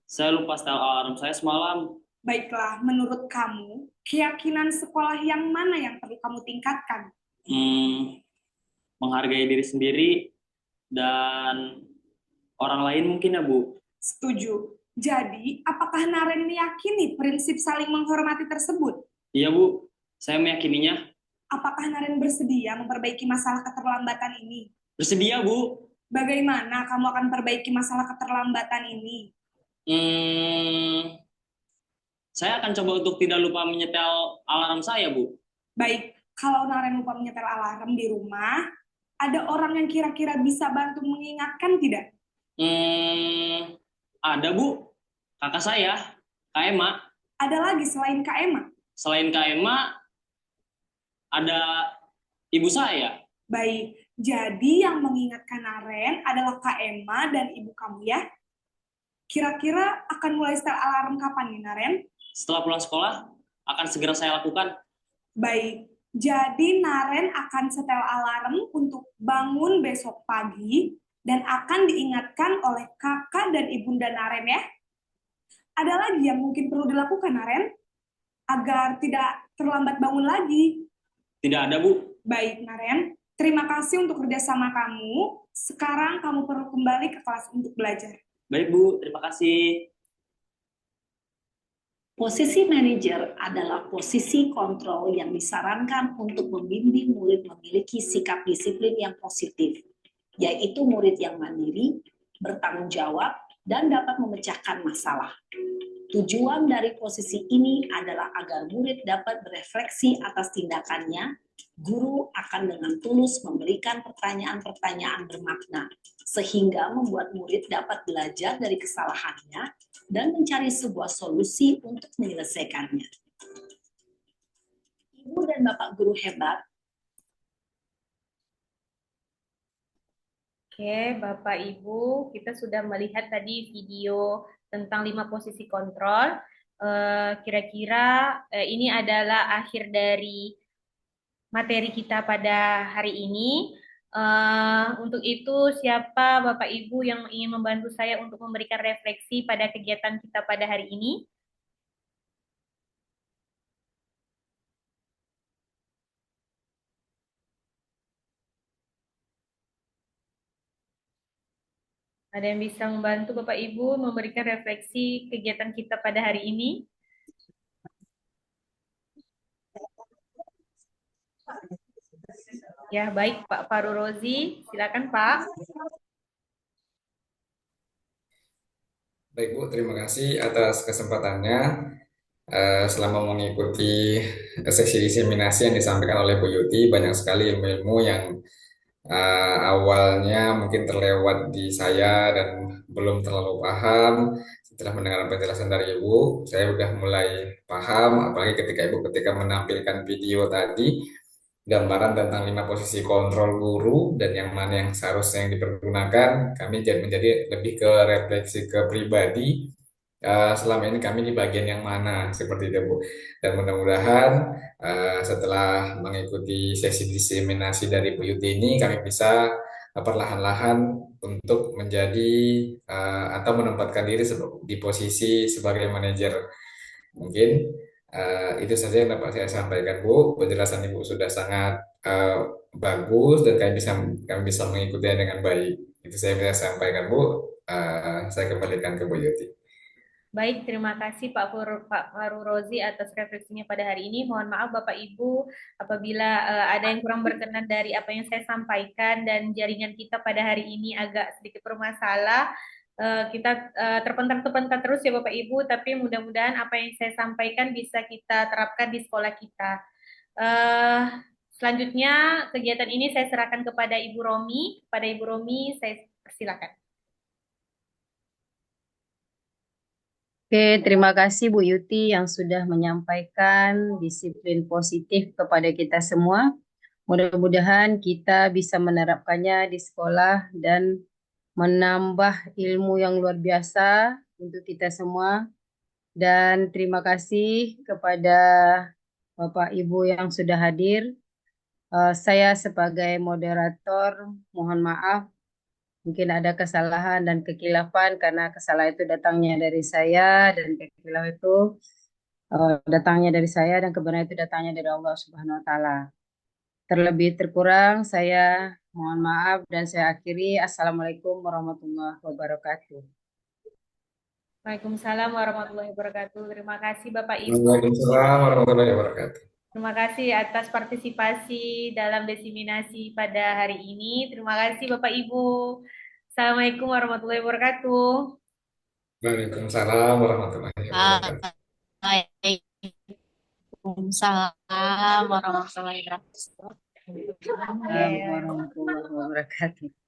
S7: Saya lupa setel alarm saya semalam.
S8: Baiklah, menurut kamu, keyakinan sekolah yang mana yang perlu kamu tingkatkan?
S7: Menghargai diri sendiri dan orang lain mungkin ya, Bu.
S8: Setuju. Jadi, apakah Naren meyakini prinsip saling menghormati tersebut?
S7: Iya, Bu. Saya meyakininya.
S8: Apakah Naren bersedia memperbaiki masalah keterlambatan ini?
S7: Bersedia, Bu.
S8: Bagaimana kamu akan perbaiki masalah keterlambatan ini?
S7: Saya akan coba untuk tidak lupa menyetel alarm saya, Bu.
S8: Baik, kalau Naren lupa menyetel alarm di rumah, ada orang yang kira-kira bisa bantu mengingatkan tidak?
S7: Ada, Bu. Kakak saya, Kak Ema.
S8: Ada lagi selain Kak Emma?
S7: Selain Kak Ema, ada ibu saya.
S8: Baik, jadi yang mengingatkan Naren adalah Kak Emma dan ibu kamu ya? Kira-kira akan mulai setel alarm kapan nih, Naren?
S7: Setelah pulang sekolah, akan segera saya lakukan.
S8: Baik, jadi Naren akan setel alarm untuk bangun besok pagi dan akan diingatkan oleh kakak dan ibunda Naren ya. Ada lagi yang mungkin perlu dilakukan Naren agar tidak terlambat bangun lagi?
S7: Tidak ada, Bu.
S8: Baik Naren, terima kasih untuk kerjasama kamu. Sekarang kamu perlu kembali ke kelas untuk belajar.
S7: Baik, Bu. Terima kasih.
S6: Posisi manajer adalah posisi kontrol yang disarankan untuk membimbing murid memiliki sikap disiplin yang positif, yaitu murid yang mandiri, bertanggung jawab, dan dapat memecahkan masalah. Tujuan dari posisi ini adalah agar murid dapat berefleksi atas tindakannya. Guru akan dengan tulus memberikan pertanyaan-pertanyaan bermakna, sehingga membuat murid dapat belajar dari kesalahannya dan mencari sebuah solusi untuk menyelesaikannya. Ibu dan Bapak guru hebat.
S4: Oke, Bapak Ibu, kita sudah melihat tadi video tentang 5 posisi kontrol. Kira-kira ini adalah akhir dari materi kita pada hari ini. Untuk itu, siapa Bapak Ibu yang ingin membantu saya untuk memberikan refleksi pada kegiatan kita pada hari ini? Ada yang bisa membantu Bapak Ibu memberikan refleksi kegiatan kita pada hari ini? Ya, baik Pak Faru Rozi, silakan Pak.
S3: Baik Bu, terima kasih atas kesempatannya. Selama mengikuti sesi diseminasi yang disampaikan oleh Bu Yuti, banyak sekali ilmu-ilmu yang awalnya mungkin terlewat di saya dan belum terlalu paham. Setelah mendengar penjelasan dari Ibu, saya sudah mulai paham, apalagi ketika menampilkan video tadi, gambaran tentang 5 posisi kontrol guru dan yang mana yang seharusnya yang dipergunakan. Kami menjadi lebih ke refleksi ke pribadi. Selama ini kami di bagian yang mana, seperti itu Bu. Dan mudah-mudahan setelah mengikuti sesi diseminasi dari Bu Yuti ini, kami bisa perlahan-lahan untuk menjadi atau menempatkan diri di posisi sebagai manajer. Mungkin itu saja yang dapat saya sampaikan Bu. Penjelasan Ibu sudah sangat bagus dan kami bisa mengikutinya dengan baik. Itu saya bisa sampaikan Bu. Saya kembalikan ke Bu Yuti.
S4: Baik, terima kasih Pak Faru Rozi atas refleksinya pada hari ini. Mohon maaf Bapak Ibu apabila ada yang kurang berkenan dari apa yang saya sampaikan dan jaringan kita pada hari ini agak sedikit bermasalah. Kita terpental-terpental terus ya Bapak Ibu, tapi mudah-mudahan apa yang saya sampaikan bisa kita terapkan di sekolah kita. Selanjutnya kegiatan ini saya serahkan kepada Ibu Romi. Pada Ibu Romi saya persilakan.
S1: Oke, terima kasih Bu Yuti yang sudah menyampaikan disiplin positif kepada kita semua. Mudah-mudahan kita bisa menerapkannya di sekolah dan menambah ilmu yang luar biasa untuk kita semua. Dan terima kasih kepada Bapak Ibu yang sudah hadir. Saya sebagai moderator mohon maaf mungkin ada kesalahan dan kekilafan karena kesalahan itu datangnya dari saya dan kekilafan itu datangnya dari saya dan kebenaran itu datangnya dari Allah Subhanahu wa taala. Terlebih terkurang saya mohon maaf dan saya akhiri. Assalamualaikum warahmatullahi wabarakatuh.
S4: Waalaikumsalam warahmatullahi wabarakatuh. Terima kasih Bapak Ibu.
S3: Waalaikumsalam warahmatullahi wabarakatuh.
S4: Terima kasih atas partisipasi dalam diseminasi pada hari ini. Terima kasih Bapak Ibu. Assalamualaikum warahmatullahi wabarakatuh.
S3: Waalaikumsalam warahmatullahi wabarakatuh.
S5: Waalaikumsalam warahmatullahi wabarakatuh.
S1: Warahmatullahi wabarakatuh.